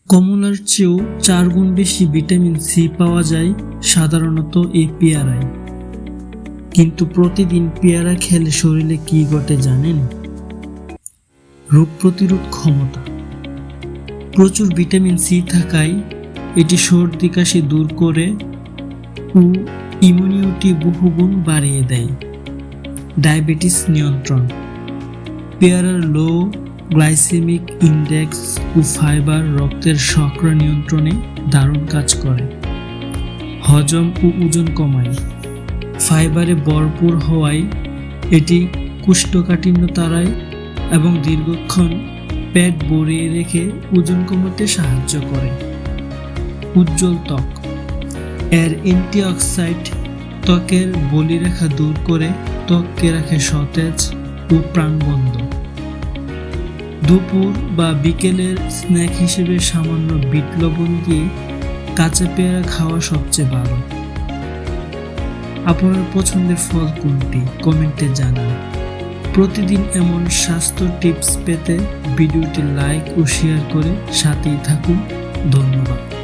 কমলার চেয়েও 4 গুণ বেশি ভিটামিন সি পাওয়া যায় সাধারণত এই পেয়ারায়। কিন্তু প্রতিদিন পেয়ারা খেলে শরীরে কি ঘটে জানেন? রোগ প্রতিরোধ ক্ষমতা। প্রচুর ভিটামিন সি থাকায় এটি সর্দি কাশি দূর করে ও ইমিউনিটি বহুগুণ বাড়িয়ে দেয়। ডায়াবেটিস নিয়ন্ত্রণ। পেয়ারার লো গ্লাইসেমিক ইন্ডেক্স ও ফাইবার রক্তের শর্করা নিয়ন্ত্রণে দারুণ কাজ করে। হজম ও ওজন কমায়। ফাইবারে ভরপুর হওয়ায় এটি কোষ্ঠকাঠিন্য তাড়ায় এবং দীর্ঘক্ষণ পেট ভরিয়ে রেখে ওজন কমাতে সাহায্য করে। উজ্জ্বল ত্বক। এর অ্যান্টিঅক্সিডেন্ট ত্বকের বলিরেখা দূর করে ত্বককে রাখে সতেজ ও প্রাণবন্ত। দুপুর বা বিকেলের স্ন্যাক হিসেবে সামান্য বিট লবণ দিয়ে কাঁচা পেয়ারা খাওয়া সবচেয়ে ভালো। আপনার পছন্দের ফল কোনটি কমেন্টে জানান। প্রতিদিন এমন স্বাস্থ্য টিপস পেতে ভিডিওটি লাইক ও শেয়ার করে সাথেই থাকুন। ধন্যবাদ।